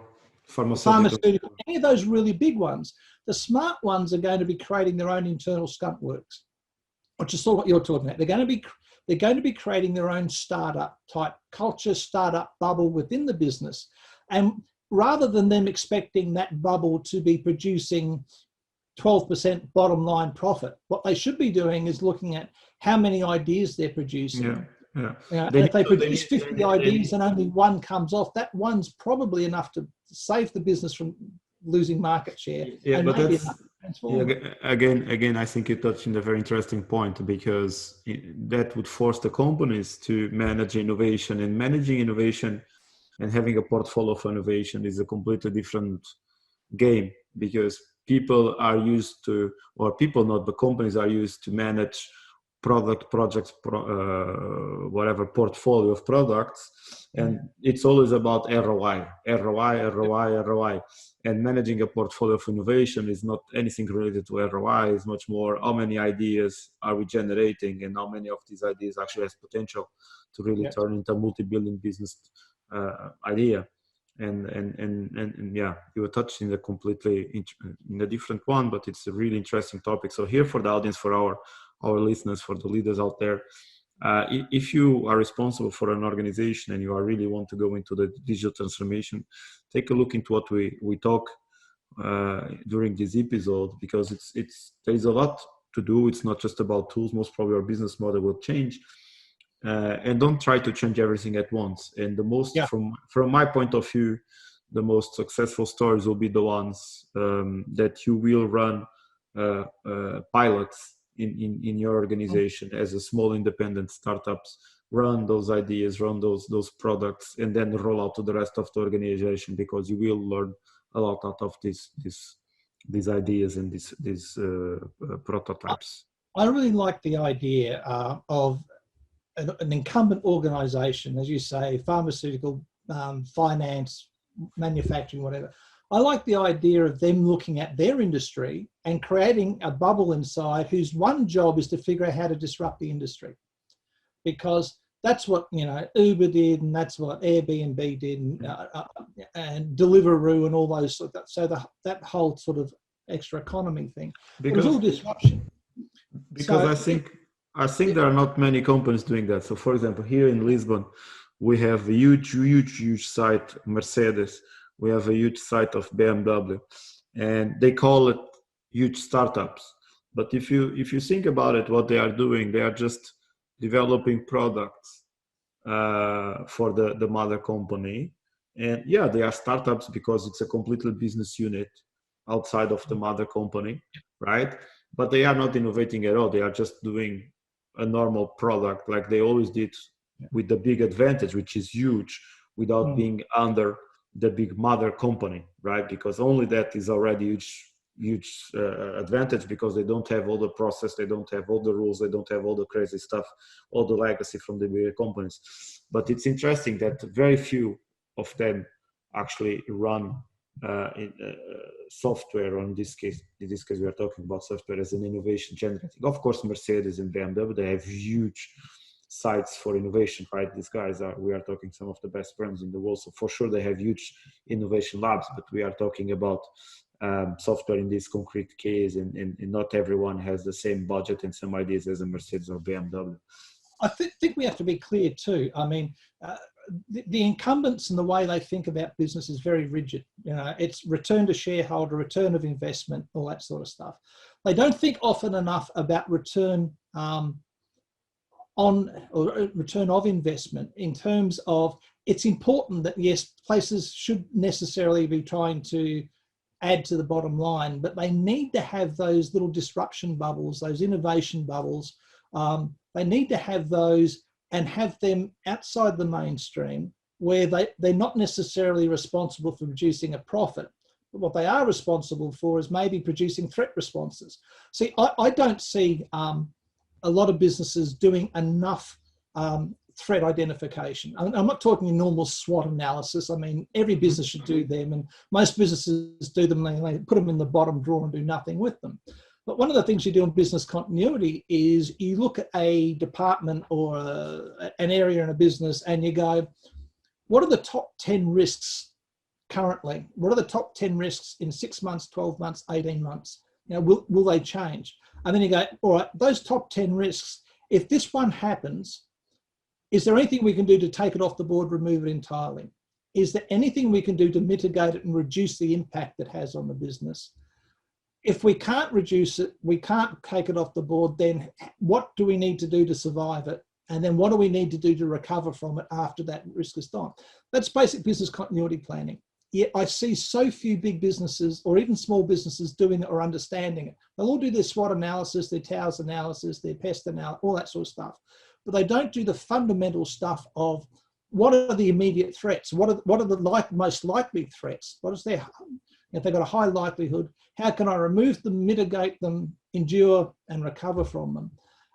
any of those really big ones. The smart ones are going to be creating their own internal skunk works, which is sort of what you're talking about. They're going to be creating their own startup type culture, startup bubble within the business. And rather than them expecting that bubble to be producing 12% bottom line profit, what they should be doing is looking at how many ideas they're producing. If they produce 50 ideas and only one comes off, that one's probably enough to save the business from losing market share. Again, I think you touched on a very interesting point, because that would force the companies to manage innovation, and managing innovation and having a portfolio of innovation is a completely different game, because people are used to, or people not, but companies are used to manage projects, whatever portfolio of products, and it's always about ROI. And managing a portfolio of innovation is not anything related to ROI. It's much more how many ideas are we generating, and how many of these ideas actually has potential to really turn into a multi-billion business idea. And yeah, you were touched in in a different one, but it's a really interesting topic. So here for the audience, for our listeners, for the leaders out there, if you are responsible for an organization and you really want to go into the digital transformation, take a look into what we talk during this episode, because there is a lot to do. It's not just about tools. Most probably our business model will change, and don't try to change everything at once. And from my point of view, the most successful stories will be the ones that you will run pilots in your organization as a small independent startups, run those ideas, run those products, and then roll out to the rest of the organization, because you will learn a lot out of these ideas and these prototypes. I really like the idea of an incumbent organization, as you say, pharmaceutical, finance, manufacturing, whatever. I like the idea of them looking at their industry and creating a bubble inside whose one job is to figure out how to disrupt the industry. Because that's what, Uber did, and that's what Airbnb did, and Deliveroo and all those sort of, so that whole sort of extra economy thing. It was all disruption. Because I think there are not many companies doing that. So, for example, here in Lisbon, we have a huge site, Mercedes. We have a huge site of BMW, and they call it huge startups. But if you think about it, what they are doing, they are just developing products for the mother company. And yeah, they are startups because it's a completely business unit outside of the mother company, right? But they are not innovating at all. They are just doing a normal product like they always did, with the big advantage, which is huge, without being under the big mother company, right? Because only that is already huge advantage, because they don't have all the process, they don't have all the rules, they don't have all the crazy stuff, all the legacy from the bigger companies. But it's interesting that very few of them actually run software. In this case we are talking about software as an innovation generating. Of course, Mercedes and BMW, they have huge sites for innovation, right? These guys we are talking some of the best brands in the world, so for sure they have huge innovation labs. But we are talking about software in this concrete case, and not everyone has the same budget and some ideas as a Mercedes or BMW. I think we have to be clear too. I mean, the incumbents and the way they think about business is very rigid. It's return to shareholder, return of investment, all that sort of stuff. They don't think often enough about return on or return of investment, in terms of, it's important that yes, places should necessarily be trying to add to the bottom line, but they need to have those little disruption bubbles, those innovation bubbles. They need to have those and have them outside the mainstream, where they're not necessarily responsible for producing a profit. But what they are responsible for is maybe producing threat responses. See, I don't see a lot of businesses doing enough threat identification. I'm not talking normal SWOT analysis. I mean, every business should do them, and most businesses do them. They put them in the bottom drawer and do nothing with them. But one of the things you do in business continuity is you look at a department or an area in a business and you go, what are the top 10 risks currently? What are the top 10 risks in 6 months, 12 months, 18 months? Will they change? And then you go, all right, those top 10 risks, if this one happens, is there anything we can do to take it off the board, remove it entirely? Is there anything we can do to mitigate it and reduce the impact it has on the business? If we can't reduce it, we can't take it off the board, then what do we need to do to survive it? And then what do we need to do to recover from it after that risk is gone? That's basic business continuity planning. Yet I see so few big businesses or even small businesses doing it or understanding it. They'll all do their SWOT analysis, their TOWS analysis, their pest analysis, all that sort of stuff. But they don't do the fundamental stuff of what are the immediate threats? What are the most likely threats? What is their, if they've got a high likelihood, how can I remove them, mitigate them, endure and recover from them?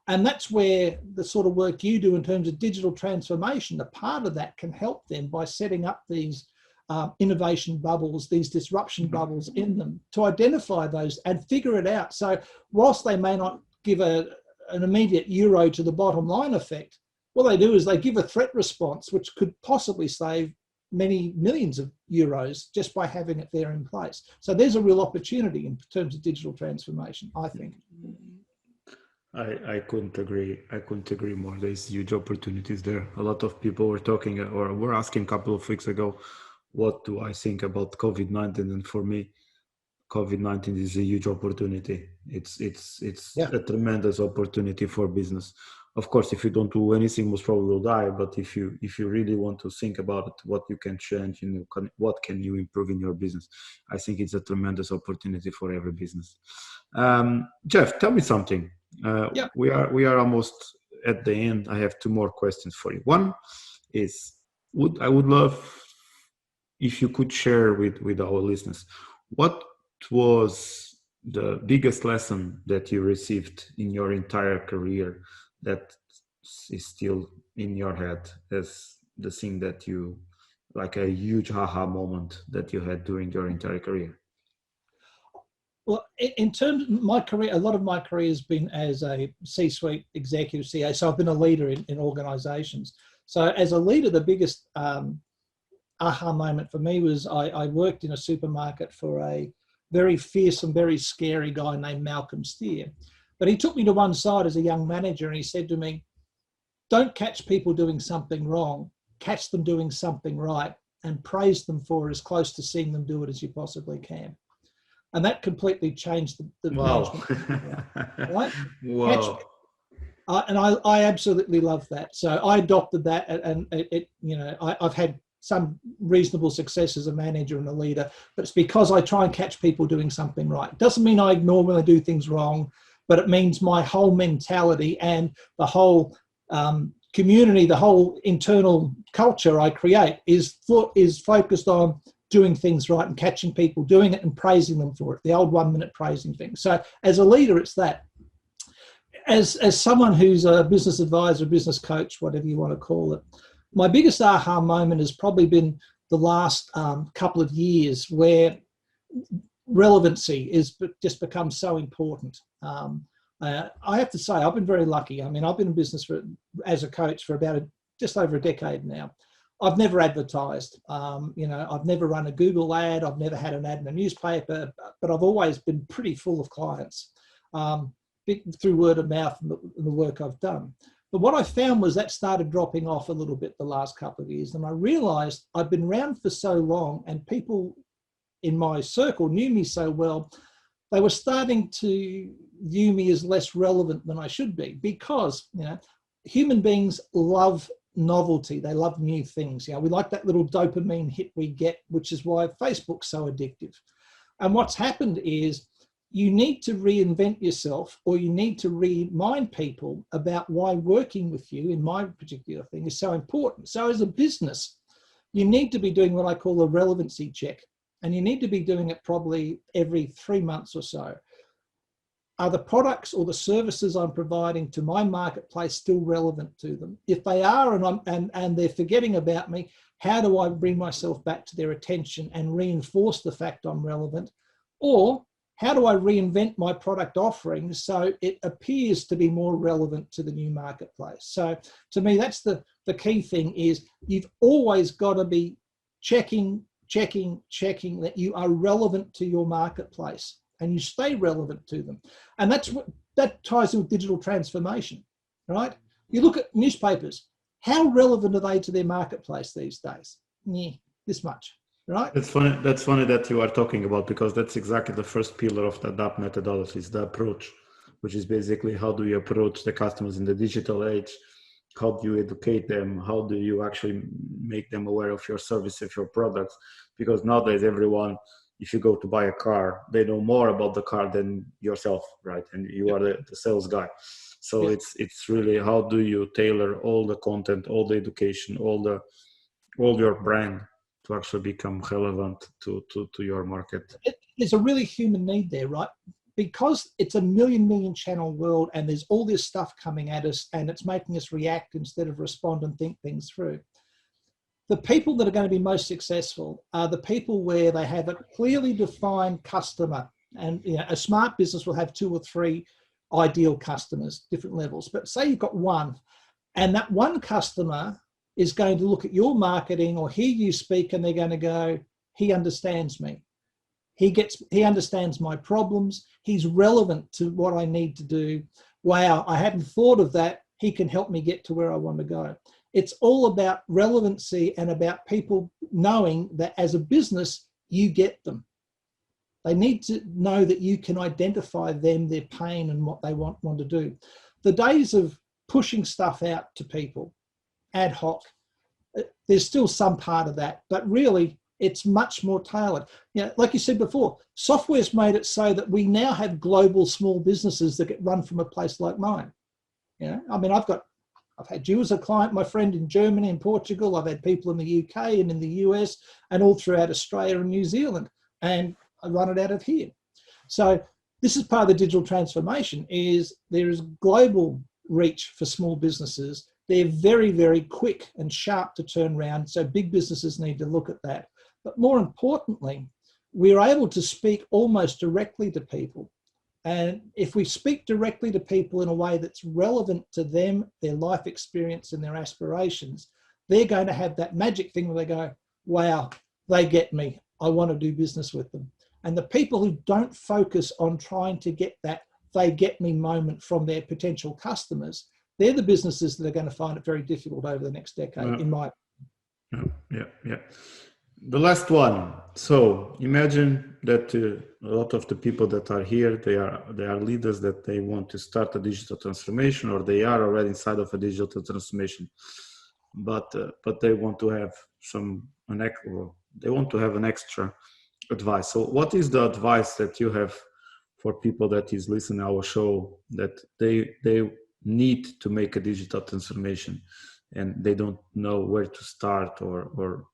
And that's where the sort of work you do in terms of digital transformation, a part of that can help them by setting up these innovation bubbles, these disruption bubbles in them, to identify those and figure it out. So whilst they may not give an immediate euro to the bottom line effect, what they do is they give a threat response, which could possibly save many millions of euros just by having it there in place. So there's a real opportunity in terms of digital transformation, I think. I couldn't agree more. There's huge opportunities there. A lot of people were talking or were asking a couple of weeks ago, what do I think about COVID-19? And for me, COVID-19 is a huge opportunity. It's a tremendous opportunity for business. Of course, if you don't do anything, most probably will die. But if you really want to think about it, what you can change and what can you improve in your business, I think it's a tremendous opportunity for every business. Geoff, tell me something. We are almost at the end. I have 2 more questions for you. One is, I would love if you could share with our listeners, what was the biggest lesson that you received in your entire career that is still in your head as the thing that you, like a huge aha moment that you had during your entire career? Well, in terms of my career, a lot of my career has been as a C-suite executive CEO. So I've been a leader in organizations. So as a leader, the biggest aha moment for me was I worked in a supermarket for a very fierce and very scary guy named Malcolm Steer. But he took me to one side as a young manager and he said to me, don't catch people doing something wrong, catch them doing something right and praise them for it as close to seeing them do it as you possibly can. And that completely changed the Wow. management. Right? Wow. And I absolutely love that. So I adopted that, and I've had some reasonable success as a manager and a leader, but it's because I try and catch people doing something right. It doesn't mean I ignore when they do things wrong, but it means my whole mentality and the whole community, the whole internal culture I create is focused on doing things right and catching people doing it and praising them for it, the old 1 minute praising thing. So as a leader, it's that. As someone who's a business advisor, business coach, whatever you want to call it, my biggest aha moment has probably been the last couple of years where relevancy is just become so important. I have to say, I've been very lucky. I mean, I've been in business as a coach for about just over a decade now. I've never advertised. I've never run a Google ad. I've never had an ad in a newspaper, but I've always been pretty full of clients through word of mouth and the work I've done. But what I found was that started dropping off a little bit the last couple of years. And I realized I've been around for so long and people in my circle knew me so well, they were starting to view me as less relevant than I should be because, human beings love novelty. They love new things. We like that little dopamine hit we get, which is why Facebook's so addictive. And what's happened is you need to reinvent yourself, or you need to remind people about why working with you in my particular thing is so important. So as a business, you need to be doing what I call a relevancy check, and you need to be doing it probably every 3 months or so. Are the products or the services I'm providing to my marketplace still relevant to them? If they are, and they're forgetting about me, how do I bring myself back to their attention and reinforce the fact I'm relevant? Or how do I reinvent my product offerings so it appears to be more relevant to the new marketplace? So to me, that's the key thing is you've always got to be checking that you are relevant to your marketplace and you stay relevant to them. And that ties in with digital transformation, right? You look at newspapers, how relevant are they to their marketplace these days? Yeah, this much. Right? That's funny that you are talking about, because that's exactly the first pillar of the ADAPT methodology, is the approach, which is basically how do you approach the customers in the digital age? How do you educate them? How do you actually make them aware of your service, of your products? Because nowadays everyone, if you go to buy a car, they know more about the car than yourself, right? And you are the sales guy. So it's really how do you tailor all the content, all the education, all your brand to actually become relevant to your market. There's a really human need there, right? Because it's a million channel world and there's all this stuff coming at us and it's making us react instead of respond and think things through. The people that are going to be most successful are the people where they have a clearly defined customer. And a smart business will have 2 or 3 ideal customers, different levels. But say you've got one, and that one customer is going to look at your marketing or hear you speak and they're going to go, he understands me. He understands my problems. He's relevant to what I need to do. Wow, I hadn't thought of that. He can help me get to where I want to go. It's all about relevancy and about people knowing that as a business, you get them. They need to know that you can identify them, their pain and what they want to do. The days of pushing stuff out to people, ad hoc, there's still some part of that, but really it's much more tailored. Like you said before, software's made it so that we now have global small businesses that get run from a place like mine. I mean, I've had you as a client, my friend in Germany and Portugal. I've had people in the UK and in the US and all throughout Australia and New Zealand, and I run it out of here. So this is part of the digital transformation, is there is global reach for small businesses. They're very, very quick and sharp to turn around. So big businesses need to look at that. But more importantly, we're able to speak almost directly to people. And if we speak directly to people in a way that's relevant to them, their life experience and their aspirations, they're going to have that magic thing where they go, wow, they get me. I want to do business with them. And the people who don't focus on trying to get that they get me moment from their potential customers, they're the businesses that are going to find it very difficult over the next decade, in my opinion. Yeah. The last one. So imagine that a lot of the people that are here, they are leaders that they want to start a digital transformation, or they are already inside of a digital transformation, but they want to have an extra advice. So what is the advice that you have for people that is listening to our show, that they need to make a digital transformation and they don't know where to start, or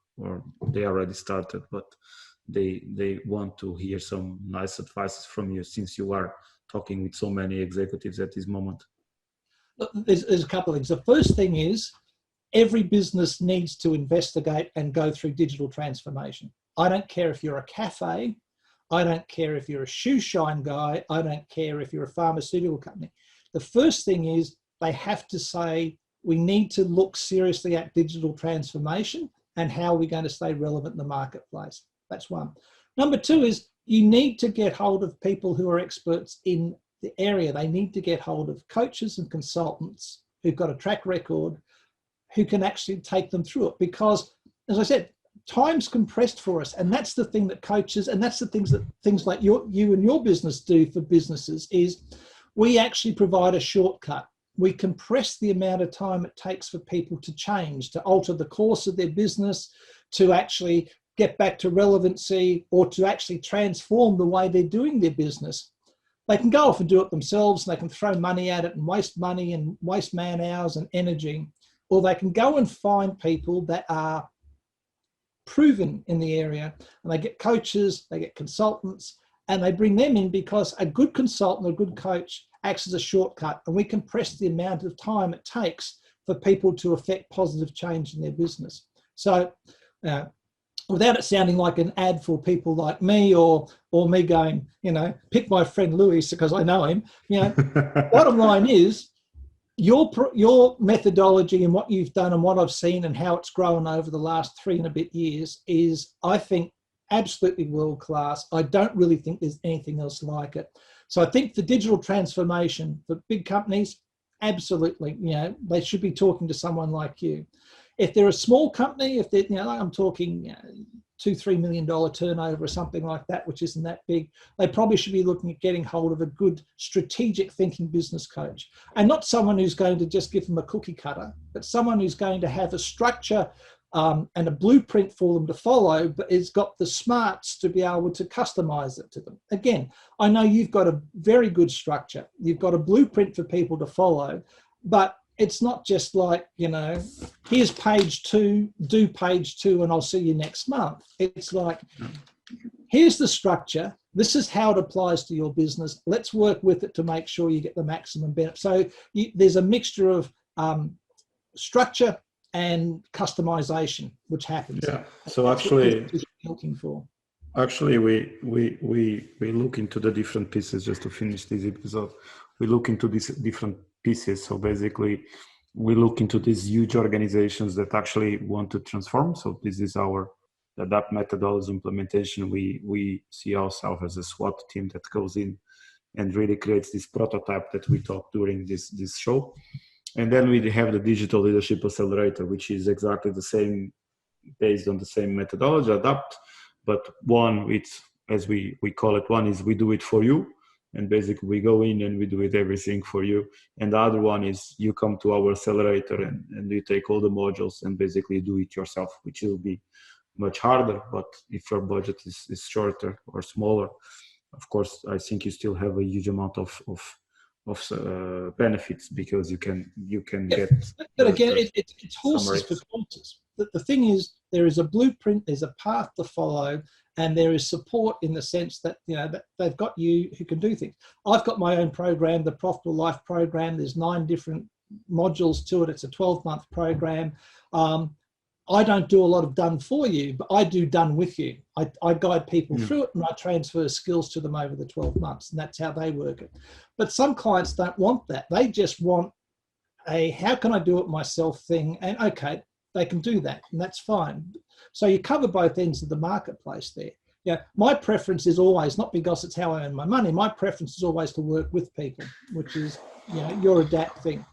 they already started, but they want to hear some nice advice from you, since you are talking with so many executives at this moment? Look, there's a couple of things. The first thing is, every business needs to investigate and go through digital transformation. I don't care if you're a cafe, I don't care if you're a shoe shine guy, I don't care if you're a pharmaceutical company. The first thing is, they have to say, we need to look seriously at digital transformation and how we're going to stay relevant in the marketplace. That's one. Number two is, you need to get hold of people who are experts in the area. They need to get hold of coaches and consultants who've got a track record, who can actually take them through it. Because, as I said, time's compressed for us, and that's the thing that coaches, and that's the things like you and your business do for businesses, is we actually provide a shortcut. We compress the amount of time it takes for people to change, to alter the course of their business, to actually get back to relevancy, or to actually transform the way they're doing their business. They can go off and do it themselves, and they can throw money at it and waste money and waste man hours and energy, or they can go and find people that are proven in the area, and they get coaches, they get consultants, and they bring them in, because a good consultant or a good coach acts as a shortcut, and we compress the amount of time it takes for people to affect positive change in their business. So without it sounding like an ad for people like me, or me going, pick my friend Louis because I know him, bottom line is, your methodology and what you've done and what I've seen and how it's grown over the last 3 and a bit years is, I think, absolutely world class. I don't really think there's anything else like it. So I think the digital transformation for big companies, absolutely, they should be talking to someone like you. If they're a small company, if they're, I'm talking $2-3 million turnover or something like that, which isn't that big, they probably should be looking at getting hold of a good strategic thinking business coach, and not someone who's going to just give them a cookie cutter, but someone who's going to have a structure and a blueprint for them to follow, but it's got the smarts to be able to customize it to them. Again, I know you've got a very good structure. You've got a blueprint for people to follow, but it's not just like, here's page 2, do page 2, and I'll see you next month. It's like, here's the structure. This is how it applies to your business. Let's work with it to make sure you get the maximum benefit. So there's a mixture of structure and customization, which happens. Yeah. So actually, looking for. Actually, we look into the different pieces. Just to finish this episode, we look into these different pieces. So basically, we look into these huge organizations that actually want to transform. So this is our ADAPT methodology implementation. We see ourselves as a SWAT team that goes in and really creates this prototype that we talked during this show. And then we have the Digital Leadership Accelerator, which is exactly the same, based on the same methodology, ADAPT. But one, it's, as we call it, one is we do it for you. And basically we go in and we do it everything for you. And the other one is you come to our accelerator and you take all the modules and basically do it yourself, which will be much harder. But if your budget is shorter or smaller, of course, I think you still have a huge amount of benefits, because you can get. But again, it's horses for courses. The thing is, there is a blueprint, there's a path to follow, and there is support in the sense that that they've got you who can do things. I've got my own program, the Profitable Life program. There's 9 different modules to it. It's a 12-month program. I don't do a lot of done for you, but I do done with you. I guide people through it, and I transfer skills to them over the 12 months, and that's how they work it. But some clients don't want that. They just want a how can I do it myself thing, and okay, they can do that, and that's fine. So you cover both ends of the marketplace there. Yeah, my preference is always, not because it's how I earn my money, my preference is always to work with people, which is, your adapt thing,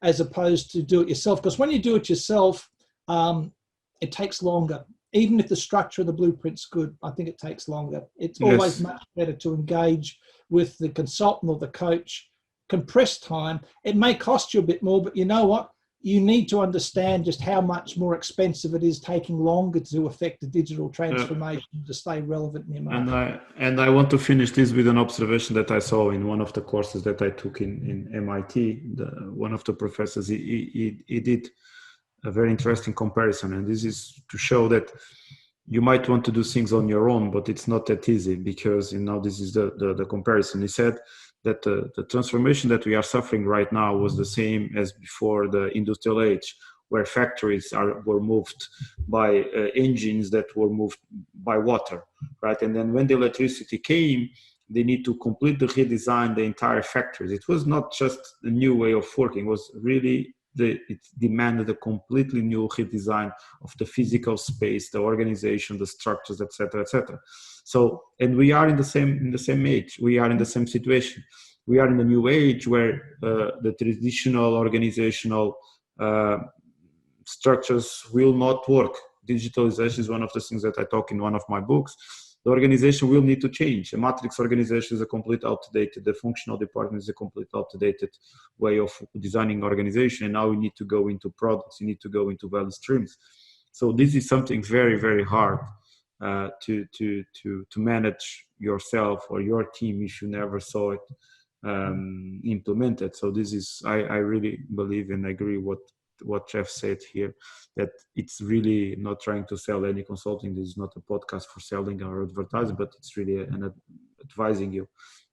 as opposed to do it yourself. Because when you do it yourself, it takes longer. Even if the structure of the blueprint's good, I think it takes longer. It's always much better to engage with the consultant or the coach, compress time. It may cost you a bit more, but you know what? You need to understand just how much more expensive it is taking longer to affect the digital transformation to stay relevant in your market. And I want to finish this with an observation that I saw in one of the courses that I took in MIT. One of the professors, he did a very interesting comparison, and this is to show that you might want to do things on your own, but it's not that easy, because this is the comparison. He said that the transformation that we are suffering right now was the same as before the industrial age, where factories were moved by engines that were moved by water, right? And then when the electricity came, they need to completely redesign the entire factories. It was not just a new way of working, it was really it demanded a completely new redesign of the physical space, the organization, the structures, etc., etc. So, and we are in the same age. We are in the same situation. We are in a new age where the traditional organizational structures will not work. Digitalization is one of the things that I talk in one of my books. The organization will need to change. A matrix organization is a complete outdated. The functional department is a complete outdated way of designing organization. And now we need to go into products. You need to go into value streams. So this is something very, very hard to manage yourself or your team if you never saw it implemented. So this is, I really believe and agree what Geoff said here, that it's really not trying to sell any consulting. This is not a podcast for selling or advertising, but it's really advising you.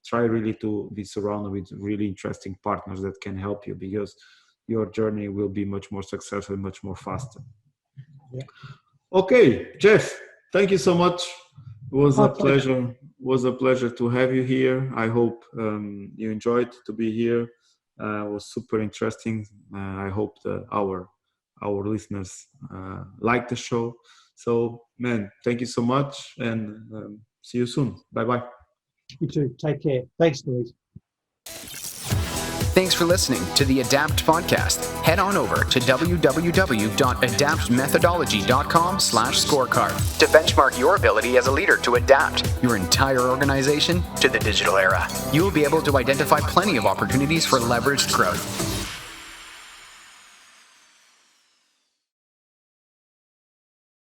Try really to be surrounded with really interesting partners that can help you, because your journey will be much more successful, much more faster. Yeah. Okay, Geoff, thank you so much. It was a pleasure. Was a pleasure to have you here. I hope you enjoyed to be here. It was super interesting. I hope our listeners like the show. So, man, thank you so much, and see you soon. Bye-bye. You too. Take care. Thanks, Louise. Thanks for listening to the Adapt podcast. Head on over to www.adaptmethodology.com/scorecard to benchmark your ability as a leader to adapt your entire organization to the digital era. You will be able to identify plenty of opportunities for leveraged growth.